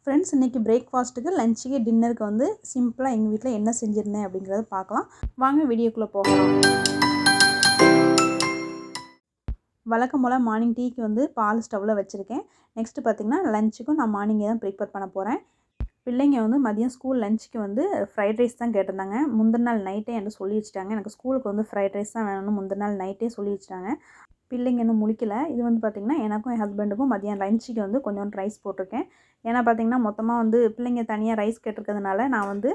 Friends இன்றைக்கி பிரேக்ஃபாஸ்ட்டுக்கு லஞ்சுக்கு டின்னருக்கு வந்து சிம்பிளாக எங்கள் வீட்டில் என்ன செஞ்சுருந்தேன் அப்படிங்கிறத பார்க்கலாம். வாங்க வீடியோக்குள்ளே போகலாம். வழக்கம் போல் மார்னிங் டீக்கு வந்து பால் ஸ்டவ்வில் வச்சுருக்கேன். நெக்ஸ்ட்டு பார்த்திங்கன்னா லஞ்சுக்கும் நான் மார்னிங்கே தான் ப்ரிப்பேர் பண்ண போகிறேன். பிள்ளைங்க வந்து மதியம் ஸ்கூல் லஞ்சுக்கு வந்து ஃப்ரைட் ரைஸ் தான் கேட்டிருந்தாங்க. முந்தின நாள் நைட்டே என்கிட்ட சொல்லி வச்சுட்டாங்க. எனக்கு ஸ்கூலுக்கு வந்து ஃப்ரைட் ரைஸ் தான் வேணும்னு முந்தின நாள் நைட்டே சொல்லி வச்சுட்டாங்க. பிள்ளைங்க இன்னும் முழிக்கல. இது வந்து பார்த்திங்கன்னா எனக்கும் என் ஹஸ்பண்டுக்கும் மதியம் லஞ்சுக்கு வந்து கொஞ்சம் ரைஸ் போட்டிருக்கேன். ஏன்னா பார்த்திங்கன்னா மொத்தமாக வந்து பிள்ளைங்க தனியாக ரைஸ் கேட்டிருக்கிறதுனால நான் வந்து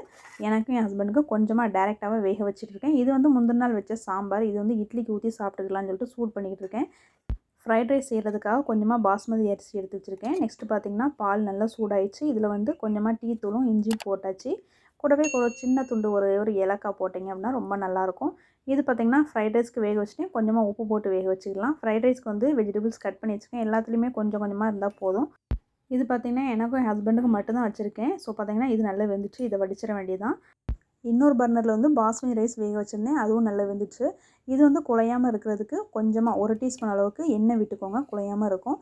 எனக்கும் என் ஹஸ்பண்டுக்கும் கொஞ்சமாக டேரெக்டாகவே வேக வச்சுட்ருக்கேன். இது வந்து முந்தின நாள் வச்ச சாம்பார். இது வந்து இட்லிக்கு ஊற்றி சாப்பிட்டுக்கலாம்னு சொல்லிட்டு சூட் பண்ணிக்கிட்டு இருக்கேன். ஃப்ரைட் ரைஸ் செய்கிறதுக்காக கொஞ்சமாக பாஸ்மதி அரிசி எடுத்து வச்சுருக்கேன். நெக்ஸ்ட்டு பார்த்திங்கன்னா பால் நல்லா சூடாயிடுச்சு. இதில் வந்து கொஞ்சமாக டீ தூளும் இஞ்சியும் போட்டாச்சு. கூடவே ஒரு சின்ன துண்டு ஒரு ஏலக்காய் போட்டிங்க அப்படின்னா ரொம்ப நல்லாயிருக்கும். இது பார்த்திங்கன்னா ஃப்ரைட் ரைஸ்க்கு வேக வச்சுட்டு கொஞ்சமாக உப்பு போட்டு வேக வச்சுக்கலாம். ஃப்ரைட் ரைஸ்க்கு வந்து வெஜிடபிள்ஸ் கட் பண்ணி வச்சுருக்கேன். எல்லாத்துலேயுமே கொஞ்சம் கொஞ்சமாக இருந்தால் போதும். இது பார்த்திங்கன்னா எனக்கும் என் ஹஸ்பண்டுக்கும் மட்டும்தான் வச்சுருக்கேன். ஸோ பார்த்திங்கன்னா இது நல்லா வெந்துச்சு. இதை வடிச்சிட வேண்டியதான். இன்னொரு பர்னரில் வந்து பாஸ்மதி ரைஸ் வேக வச்சுருந்தேன். அதுவும் நல்லா வெந்துச்சு. இது வந்து குழையாமல் இருக்கிறதுக்கு கொஞ்சமாக 1 டீஸ்பூன் அளவுக்கு எண்ணெய் விட்டுக்கோங்க. குழையாமல் இருக்கும்.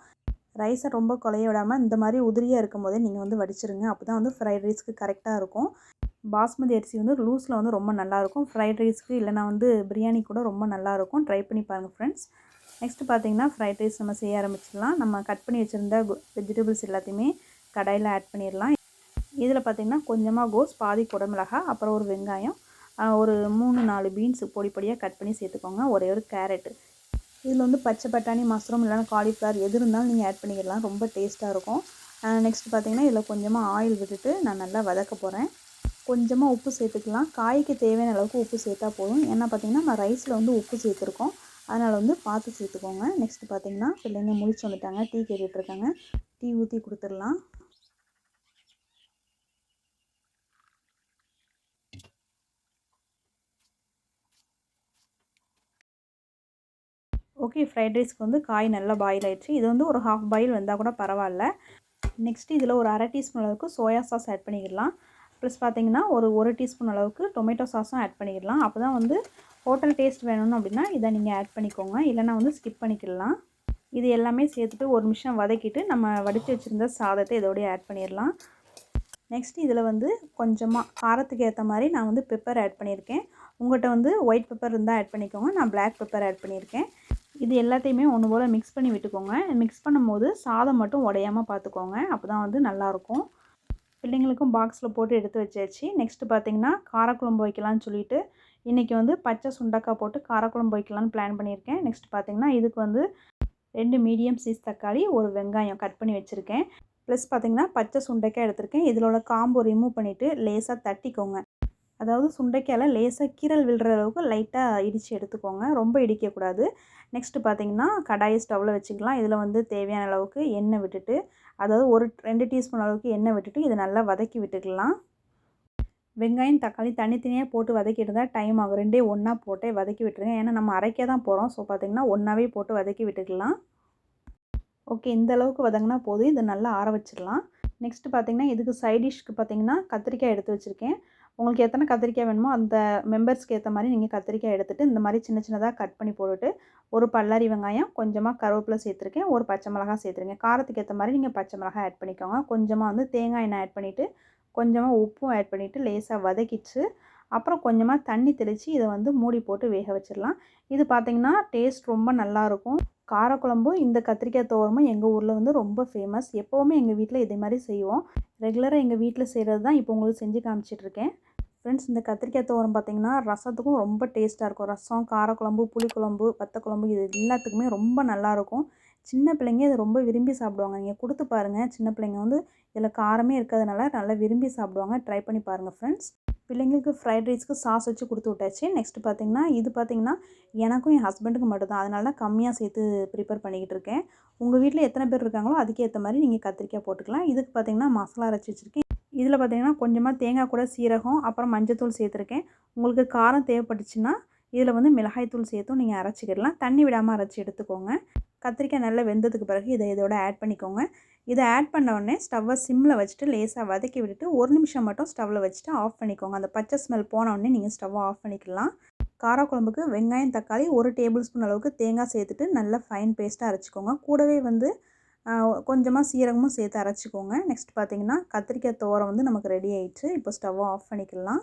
ரைஸை ரொம்ப குழைய விடாமல் இந்த மாதிரி உதிரியாக இருக்கும் போதே நீங்கள் வந்து வடிச்சிருங்க. அப்போ தான் வந்து ஃப்ரைட் ரைஸ்க்கு கரெக்டாக இருக்கும். பாஸ்மதி அரிசி வந்து லூஸில் வந்து ரொம்ப நல்லாயிருக்கும். ஃப்ரைட் ரைஸ்க்கு இல்லைனா வந்து பிரியாணி கூட ரொம்ப நல்லாயிருக்கும். ட்ரை பண்ணி பாருங்கள் ஃப்ரெண்ட்ஸ். நெக்ஸ்ட்டு பார்த்திங்கன்னா ஃப்ரைட் ரைஸ் நம்ம செய்ய ஆரம்பிச்சிடலாம். நம்ம கட் பண்ணி வச்சுருந்த வெஜிடபிள்ஸ் எல்லாத்தையுமே கடாயில் ஆட் பண்ணிடலாம். இதில் பார்த்திங்கன்னா கொஞ்சமாக கோஸ், பாதி குடமிளகாய், அப்புறம் ஒரு வெங்காயம், ஒரு 3-4 பீன்ஸ் பொடி பொடியாக கட் பண்ணி சேர்த்துக்கோங்க. ஒரே ஒரு கேரட்டு. இதில் வந்து பச்சை பட்டாணி, மஷ்ரூம் இல்லைனா காலிஃப்ளவர் எது இருந்தாலும் நீங்கள் ஆட் பண்ணிக்கலாம். ரொம்ப டேஸ்ட்டாக இருக்கும். நெக்ஸ்ட் பார்த்திங்கன்னா இதில் கொஞ்சமாக ஆயில் விட்டுட்டு நான் நல்லா வதக்க போகிறேன். கொஞ்சமாக உப்பு சேர்த்துக்கலாம். காய்க்கு தேவையான அளவுக்கு உப்பு சேர்த்தா போதும். ஏன்னா பார்த்திங்கன்னா நம்ம ரைஸில் வந்து உப்பு சேர்த்துருக்கோம். அதனால் வந்து பார்த்து சேர்த்துக்கோங்க. நெக்ஸ்ட்டு பார்த்திங்கன்னா பிள்ளைங்க முழிச்சு வந்துட்டாங்க. டீ கேட்டுட்ருக்காங்க. டீ ஊற்றி கொடுத்துடலாம். ஓகே, ஃப்ரைட் ரைஸ்க்கு வந்து காய் நல்லா பாயில் ஆயிடுச்சு. இது வந்து ஒரு ஹாஃப் பாயில் வந்தால் கூட பரவாயில்ல. நெக்ஸ்ட்டு இதில் ஒரு 1/2 டீஸ்பூன் அளவுக்கு சோயா சாஸ் ஆட் பண்ணிக்கிடலாம். ப்ளஸ் பார்த்திங்கன்னா ஒரு டீஸ்பூன் அளவுக்கு டொமேட்டோ சாஸும் ஆட் பண்ணிக்கிடலாம். அப்போ தான் வந்து ஹோட்டல் டேஸ்ட் வேணும்னு அப்படின்னா இதை நீங்கள் ஆட் பண்ணிக்கோங்க. இல்லைனா வந்து ஸ்கிப் பண்ணிக்கிடலாம். இது எல்லாமே சேர்த்துட்டு ஒரு நிமிஷம் வதக்கிட்டு நம்ம வடித்து வச்சுருந்த சாதத்தை இதோடய ஆட் பண்ணிடலாம். நெக்ஸ்ட் இதில் வந்து கொஞ்சமாக காரத்துக்கு ஏற்ற மாதிரி நான் வந்து பெப்பர் ஆட் பண்ணியிருக்கேன். உங்கள்கிட்ட வந்து ஒயிட் பெப்பர் இருந்தால் ஆட் பண்ணிக்கோங்க. நான் பிளாக் பெப்பர் ஆட் பண்ணியிருக்கேன். இது எல்லாத்தையுமே ஒன்று போல் மிக்ஸ் பண்ணி விட்டுக்கோங்க. மிக்ஸ் பண்ணும்போது சாதம் மட்டும் உடையாமல் பார்த்துக்கோங்க. அப்போ தான் வந்து நல்லாயிருக்கும். பிள்ளைங்களுக்கும் பாக்ஸில் போட்டு எடுத்து வச்சாச்சு. நெக்ஸ்ட்டு பார்த்திங்கன்னா காரக்குழம்பு வைக்கலான்னு சொல்லிட்டு இன்றைக்கி வந்து பச்சை சுண்டக்காய் போட்டு காரக்குழம்பு வைக்கலான்னு பிளான் பண்ணியிருக்கேன். நெக்ஸ்ட் பார்த்திங்கன்னா இதுக்கு வந்து 2 மீடியம் சைஸ் தக்காளி, ஒரு வெங்காயம் கட் பண்ணி வச்சுருக்கேன். ப்ளஸ் பார்த்திங்கன்னா பச்சை சுண்டைக்காய் எடுத்திருக்கேன். இதில் உள்ள காம்பு ரிமூவ் பண்ணிவிட்டு லேசாக தட்டிக்கோங்க. அதாவது சுண்டைக்காயில் லேசாக கீரல் விழுற அளவுக்கு லைட்டாக இடித்து எடுத்துக்கோங்க. ரொம்ப இடிக்கக்கூடாது. நெக்ஸ்ட்டு பார்த்திங்கன்னா கடாயை ஸ்டவ்வில் வச்சுக்கலாம். இதில் வந்து தேவையான அளவுக்கு எண்ணெய் விட்டுட்டு, அதாவது 2 டீஸ்பூன் அளவுக்கு எண்ணெய் விட்டுட்டு இதை நல்லா வதக்கி விட்டுக்கலாம். வெங்காயம், தக்காளி தனித்தனியாக போட்டு வதக்கிட்டு தான் டைம் ஆகும். 2 ஒன்றா போட்டே வதக்கி விட்டுருங்க. ஏன்னா நம்ம அரைக்க தான் போகிறோம். ஸோ பார்த்திங்கன்னா ஒன்றாவே போட்டு வதக்கி விட்டுக்கலாம். ஓகே, இந்த அளவுக்கு வதங்கினா போதும். இதை நல்லா ஆற வச்சிடலாம். நெக்ஸ்ட்டு பார்த்திங்கன்னா இதுக்கு சைட் டிஷ்க்கு பார்த்திங்கன்னா கத்திரிக்காய் எடுத்து வச்சுருக்கேன். உங்களுக்கு எத்தனை கத்திரிக்காய் வேணுமோ அந்த மெம்பர்ஸ்க்கு ஏற்ற மாதிரி நீங்கள் கத்திரிக்காய் எடுத்துகிட்டு இந்த மாதிரி சின்ன சின்னதாக கட் பண்ணி போட்டுட்டு ஒரு பல்லாரி வெங்காயம், கொஞ்சமாக கருவேப்பிலை சேர்த்துருக்கேன், ஒரு பச்சை மிளகாய் சேர்த்துருக்கேன். காரத்துக்கு ஏற்ற மாதிரி நீங்கள் பச்சை மிளகாய் ஆட் பண்ணிக்கோங்க. கொஞ்சமாக வந்து தேங்காய் எண்ணெய் ஆட் பண்ணிவிட்டு கொஞ்சமாக உப்பும் ஆட் பண்ணிவிட்டு லேசாக வதக்கிச்சு. அப்புறம் கொஞ்சமாக தண்ணி தெளித்து இதை வந்து மூடி போட்டு வேக வச்சிடலாம். இது பார்த்திங்கன்னா டேஸ்ட் ரொம்ப நல்லாயிருக்கும். காரக்குழம்பும் இந்த கத்திரிக்காய் துவரமும் எங்கள் ஊரில் வந்து ரொம்ப ஃபேமஸ். எப்போவுமே எங்கள் வீட்டில் இதே மாதிரி செய்வோம். ரெகுலராக எங்கள் வீட்டில் செய்கிறது தான் இப்போ உங்களுக்கு செஞ்சு காமிச்சிட்ருக்கேன். ஃப்ரெண்ட்ஸ், இந்த கத்திரிக்காய் துவரம் பார்த்திங்கன்னா ரசத்துக்கும் ரொம்ப டேஸ்ட்டாக இருக்கும். ரசம், காரக்குழம்பு, புளிக்குழம்பு, வத்தக்குழம்பு இது எல்லாத்துக்குமே ரொம்ப நல்லாயிருக்கும். சின்ன பிள்ளைங்க இதை ரொம்ப விரும்பி சாப்பிடுவாங்க. நீங்கள் கொடுத்து பாருங்கள். சின்ன பிள்ளைங்க வந்து இதில் காரமே இருக்கிறதுனால நல்லா விரும்பி சாப்பிடுவாங்க. ட்ரை பண்ணி பாருங்கள் ஃப்ரெண்ட்ஸ். பிள்ளைங்களுக்கு ஃப்ரைட் ரைஸ்க்கு சாஸ் வச்சு கொடுத்து விட்டாச்சு. நெக்ஸ்ட்டு பார்த்திங்கன்னா இது பார்த்திங்கன்னா எனக்கும் என் ஹஸ்பண்டுக்கு மட்டும்தான். அதனால தான் கம்மியாக சேர்த்து ப்ரிப்பேர் பண்ணிக்கிட்டு இருக்கேன். உங்கள் வீட்டில் எத்தனை பேர் இருக்காங்களோ அதுக்கேற்ற மாதிரி நீங்கள் கத்திரிக்காய் போட்டுக்கலாம். இதுக்கு பார்த்திங்கன்னா மசாலா அரைச்சி வச்சுருக்கேன். இதில் பார்த்திங்கன்னா கொஞ்சமாக தேங்காய் கூட சீரகம், அப்புறம் மஞ்சத்தூள் சேர்த்துருக்கேன். உங்களுக்கு காரம் தேவைப்பட்டுச்சுன்னா இதில் வந்து மிளகாய்த்தூள் சேர்த்தும் நீங்கள் அரைச்சிக்கிடலாம். தண்ணி விடாமல் அரைச்சி எடுத்துக்கோங்க. கத்திரிக்காய் நல்லா வெந்ததுக்கு பிறகு இதோட ஆட் பண்ணிக்கோங்க. இதை ஆட் பண்ண உடனே ஸ்டவ்வை சிம்மில் வச்சுட்டு லேசாக வதக்கி விட்டுட்டு 1 நிமிஷம் மட்டும் ஸ்டவ்வில் வச்சுட்டு ஆஃப் பண்ணிக்கோங்க. அந்த பச்சை ஸ்மெல் போன உடனே நீங்கள் ஸ்டவ்வை ஆஃப் பண்ணிக்கலாம். காரக்குழம்புக்கு வெங்காயம், தக்காளி 1 டேபிள் ஸ்பூன் அளவுக்கு தேங்காய் சேர்த்துட்டு நல்லா ஃபைன் பேஸ்ட்டாக அரைச்சிக்கோங்க. கூடவே வந்து கொஞ்சமாக சீரகமும் சேர்த்து அரைச்சிக்கோங்க. நெக்ஸ்ட் பார்த்திங்கன்னா கத்திரிக்காய் துவரம் வந்து நமக்கு ரெடி ஆயிடுச்சு. இப்போ ஸ்டவ்வை ஆஃப் பண்ணிக்கலாம்.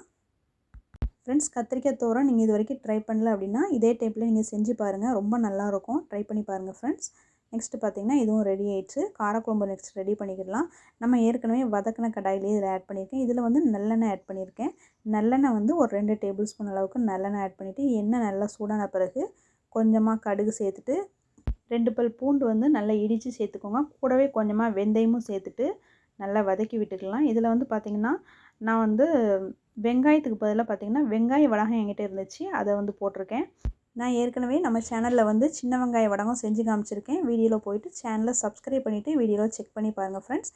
ஃப்ரெண்ட்ஸ், கத்திரிக்காய் துவரம் நீங்கள் இது வரைக்கும் ட்ரை பண்ணல அப்படின்னா இதே டைப்பில் நீங்கள் செஞ்சு பாருங்கள். ரொம்ப நல்லாயிருக்கும். ட்ரை பண்ணி பாருங்கள் ஃப்ரெண்ட்ஸ். நெக்ஸ்ட்டு பார்த்திங்கன்னா இதுவும் ரெடி ஆயிடுச்சு. காரக்குழம்பு நெக்ஸ்ட் ரெடி பண்ணிக்கிடலாம். நம்ம ஏற்கனவே வதக்கின கடாயிலே இதில் ஆட் பண்ணியிருக்கேன். இதில் வந்து நல்லெண்ணெய் ஆட் பண்ணியிருக்கேன். நல்லெண்ணெய் வந்து ஒரு 2 டேபிள் ஸ்பூன் அளவுக்கு நல்லெண்ணெய் ஆட் பண்ணிவிட்டு எண்ணெய் நல்லா சூடான பிறகு கொஞ்சமாக கடுகு சேர்த்துட்டு 2 பல் பூண்டு வந்து நல்லா இடித்து சேர்த்துக்கோங்க. கூடவே கொஞ்சமாக வெந்தயமும் சேர்த்துட்டு நல்லா வதக்கி விட்டுக்கலாம். இதில் வந்து பார்த்திங்கன்னா நான் வந்து வெங்காயத்துக்கு பதிலாக பார்த்திங்கன்னா வெங்காய வடகம் என்கிட்ட இருந்துச்சு, அதை வந்து போட்டிருக்கேன். நான் ஏற்கனவே நம்ம சேனலில் வந்து சின்ன வெங்காய வடகம் செஞ்சு காமிச்சிருக்கேன். வீடியோவில் போயிட்டு சேனலை சப்ஸ்கிரைப் பண்ணிவிட்டு வீடியோவில் செக் பண்ணி பாருங்கள் ஃப்ரெண்ட்ஸ்.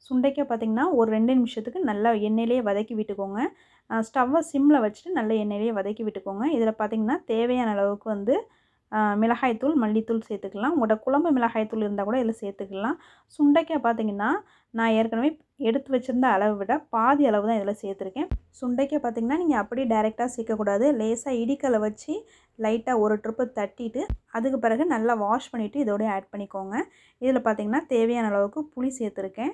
சுண்டைக்காய் பார்த்திங்கன்னா ஒரு 2 நிமிஷத்துக்கு நல்லா எண்ணெயிலே வதக்கி விட்டுக்கோங்க. ஸ்டவ்வை சிம்மில் வச்சுட்டு நல்லா எண்ணெயிலே வதக்கி விட்டுக்கோங்க. இதில் பார்த்திங்கன்னா தேவையான அளவுக்கு வந்து மிளகாய்த்தூள், மல்லித்தூள் சேர்த்துக்கலாம். உங்களோட குழம்பு மிளகாய்த்தூள் இருந்தால் கூட இதில் சேர்த்துக்கலாம். சுண்டைக்காய் பார்த்திங்கன்னா நான் ஏற்கனவே எடுத்து வச்சுருந்த அளவை விட பாதி அளவு தான் இதில் சேர்த்துருக்கேன். சுண்டைக்காய் பார்த்திங்கன்னா நீங்கள் அப்படியே டைரெக்டாக சேர்க்கக்கூடாது. லேசாக இடிக்கலை வச்சு லைட்டாக ஒரு ட்ரிப்பு தட்டிட்டு அதுக்கு பிறகு நல்லா வாஷ் பண்ணிவிட்டு இதோடய ஆட் பண்ணிக்கோங்க. இதில் பார்த்திங்கன்னா தேவையான அளவுக்கு புளி சேர்த்துருக்கேன்.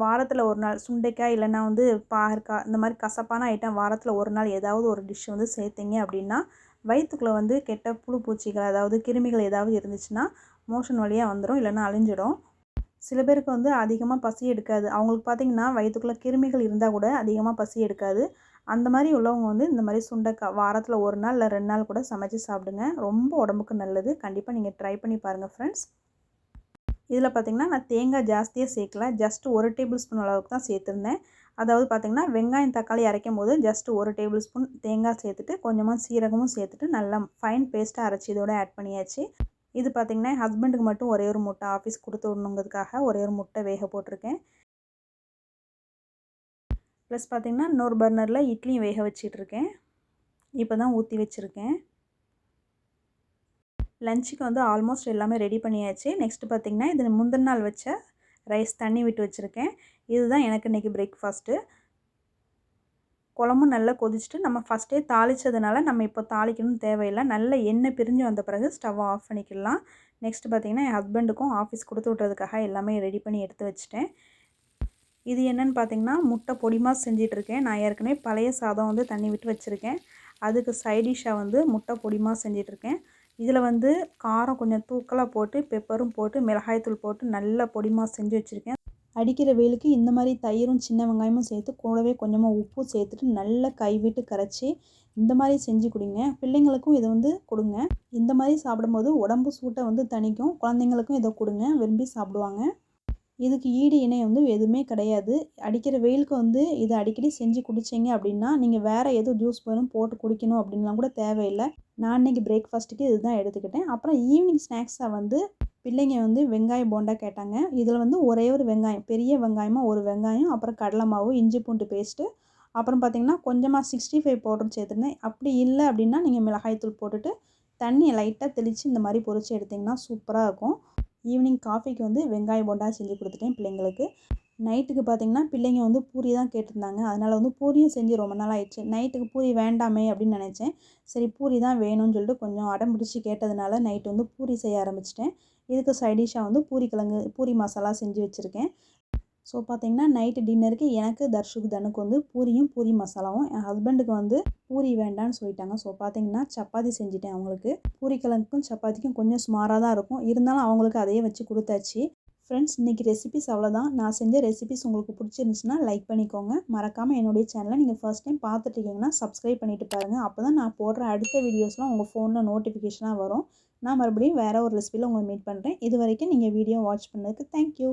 வாரத்தில் ஒரு நாள் சுண்டைக்காய் இல்லைன்னா வந்து பாகற்காய் இந்த மாதிரி கசப்பான ஐட்டம் வாரத்தில் ஒரு நாள் ஏதாவது ஒரு டிஷ் வந்து சேர்த்திங்க அப்படின்னா வயிற்றுக்குள்ளே வந்து கெட்ட புழு பூச்சிகள் அதாவது கிருமிகள் ஏதாவது இருந்துச்சுன்னா மோஷன் வழியாக வந்துடும், இல்லைன்னா அழிஞ்சிடும். சில பேருக்கு வந்து அதிகமாக பசி எடுக்காது. அவங்களுக்கு பார்த்திங்கன்னா வயிற்றுக்குள்ளே கிருமிகள் இருந்தால் கூட அதிகமாக பசி எடுக்காது. அந்த மாதிரி உள்ளவங்க வந்து இந்த மாதிரி சுண்டைக்காய் வாரத்தில் ஒரு நாள் இல்லை 2 நாள் கூட சமைச்சு சாப்பிடுங்க. ரொம்ப உடம்புக்கு நல்லது. கண்டிப்பாக நீங்கள் ட்ரை பண்ணி பாருங்கள் ஃப்ரெண்ட்ஸ். இதில் பார்த்திங்கன்னா நான் தேங்காய் ஜாஸ்தியாக சேர்க்கல. ஜஸ்ட் 1 டேபிள் ஸ்பூன் அளவுக்கு தான் சேர்த்துருந்தேன். அதாவது பார்த்திங்கன்னா வெங்காயம் தக்காளி அரைக்கும் போது ஜஸ்ட் 1 டேபிள் ஸ்பூன் தேங்காய் சேர்த்துட்டு கொஞ்சமாக சீரகமும் சேர்த்துட்டு நல்லா ஃபைன் பேஸ்ட்டாக அரைச்சி இதோட ஆட் பண்ணியாச்சு. இது பார்த்திங்கன்னா என் ஹஸ்பண்டுக்கு மட்டும் ஒரே ஒரு முட்டை ஆஃபீஸ் கொடுத்து விடணுங்கிறதுக்காக ஒரே ஒரு முட்டை வேக போட்டிருக்கேன். ப்ளஸ் பார்த்திங்கன்னா இன்னொரு பர்னரில் இட்லியும் வேக வச்சிட்ருக்கேன். இப்போ தான் ஊற்றி வச்சுருக்கேன். லஞ்சுக்கு வந்து ஆல்மோஸ்ட் எல்லாமே ரெடி பண்ணியாச்சு. நெக்ஸ்ட்டு பார்த்திங்கன்னா இது முந்தின நாள் வச்ச ரைஸ் தண்ணி விட்டு வச்சுருக்கேன். இதுதான் எனக்கு இன்றைக்கி பிரேக்ஃபாஸ்ட்டு. குழம்பும் நல்லா கொதிச்சுட்டு நம்ம ஃபஸ்ட்டே தாளித்ததுனால நம்ம இப்போ தாளிக்கணும்னு தேவையில்லை. நல்ல எண்ணெய் பிரிஞ்சு வந்த பிறகு ஸ்டவ்வை ஆஃப் பண்ணிக்கலாம். நெக்ஸ்ட்டு பார்த்திங்கன்னா என் ஹஸ்பண்டுக்கும் ஆஃபீஸ் கொடுத்து விட்றதுக்காக எல்லாமே ரெடி பண்ணி எடுத்து வச்சுட்டேன். இது என்னென்னு பார்த்திங்கன்னா முட்டை பொடிமா செஞ்சிட்ருக்கேன். நான் ஏற்கனவே பழைய சாதம் வந்து தண்ணி விட்டு வச்சுருக்கேன். அதுக்கு சைடிஷ்ஷாக வந்து முட்டை பொடிமா செஞ்சிட்ருக்கேன். இதில் வந்து காரம் கொஞ்சம் தூக்கலாக போட்டு பெப்பரும் போட்டு மிளகாய்த்தூள் போட்டு நல்லா பொடிமா செஞ்சு வச்சுருக்கேன். அடிக்கிற வெயிலுக்கு இந்த மாதிரி தயிரும் சின்ன வெங்காயமும் சேர்த்து கூடவே கொஞ்சமாக உப்பு சேர்த்துட்டு நல்லா கைவிட்டு கரைச்சி இந்த மாதிரி செஞ்சு கொடுங்க. பிள்ளைங்களுக்கும் இதை வந்து கொடுங்க. இந்த மாதிரி சாப்பிடும்போது உடம்பு சூட்டை வந்து தணிக்கும். குழந்தைங்களுக்கும் இதை கொடுங்க, விரும்பி சாப்பிடுவாங்க. இதுக்கு ஈடு இணை வந்து எதுவுமே கிடையாது. அடிக்கிற வெயிலுக்கு வந்து இதை அடிக்கடி செஞ்சு குடிச்சிங்க அப்படின்னா நீங்கள் வேறு எதுவும் ஜூஸ் வேணும் போட்டு குடிக்கணும் அப்படின்லாம் கூட தேவையில்லை. நான் இன்றைக்கி பிரேக்ஃபாஸ்ட்டுக்கு இது தான் எடுத்துக்கிட்டேன். அப்புறம் ஈவினிங் ஸ்நாக்ஸாக வந்து பிள்ளைங்க வந்து வெங்காய போண்டா கேட்டாங்க. இதில் வந்து ஒரே ஒரு வெங்காயம், பெரிய வெங்காயமாக ஒரு வெங்காயம், அப்புறம் கடலை மாவு, இஞ்சி பூண்டு பேஸ்ட்டு, அப்புறம் பார்த்திங்கன்னா கொஞ்சமாக 65 பவுடர் சேர்த்துருந்தேன். அப்படி இல்லை அப்படின்னா நீங்கள் மிளகாய்த்தூள் போட்டுட்டு தண்ணியை லைட்டாக தெளித்து இந்த மாதிரி பொரித்து எடுத்திங்கன்னா சூப்பராக இருக்கும். ஈவினிங் காஃபிக்கு வந்து வெங்காய போண்டா செஞ்சு கொடுத்துட்டேன் பிள்ளைங்களுக்கு. நைட்டுக்கு பார்த்திங்கன்னா பிள்ளைங்க வந்து பூரி தான் கேட்டிருந்தாங்க. அதனால் வந்து பூரியும் செஞ்சு ரொம்ப நாள் ஆயிடுச்சு. நைட்டுக்கு பூரி வேண்டாமே அப்படின்னு நினச்சேன். சரி பூரி தான் வேணும்னு சொல்லிட்டு கொஞ்சம் அடம் பிடிச்சி கேட்டதுனால நைட்டு வந்து பூரி செய்ய ஆரம்பிச்சிட்டேன். இதுக்கு சைடிஷாக வந்து பூரி மசாலா செஞ்சு வச்சுருக்கேன். ஸோ பார்த்திங்கன்னா நைட்டு டின்னருக்கு எனக்கு தனுக்கு வந்து பூரியும் பூரி மசாலாவும், என் ஹஸ்பண்டுக்கு வந்து பூரி வேண்டான்னு சொல்லிட்டாங்க. ஸோ பார்த்திங்கன்னா சப்பாத்தி செஞ்சுட்டேன் அவங்களுக்கு. பூரிக்கிழங்குக்கும் சப்பாத்திக்கும் கொஞ்சம் சுமாராக தான் இருக்கும், இருந்தாலும் அவங்களுக்கு அதையே வச்சு கொடுத்தாச்சு. ஃப்ரெண்ட்ஸ், இன்றைக்கி ரெசிபிஸ் அவ்வளோதான். நான் செஞ்ச ரெசிபிஸ் உங்களுக்கு பிடிச்சிருந்துச்சுன்னா லைக் பண்ணிக்கோங்க. மறக்காமல் என்னுடைய சேனலை நீங்கள் ஃபர்ஸ்ட் டைம் பார்த்துட்டீங்கன்னா சப்ஸ்கிரைப் பண்ணிவிட்டு பாருங்கள். அப்போ தான் நான் போடுற அடுத்த வீடியோஸ்லாம் உங்கள் ஃபோனில் நோட்டிஃபிகேஷனாக வரும். நான் மறுபடியும் வேறு ஒரு ரெசிபியில் உங்களை மீட் பண்ணுறேன். இது வரைக்கும் நீங்கள் வீடியோ வாட்ச் பண்ணதுக்கு தேங்க்யூ.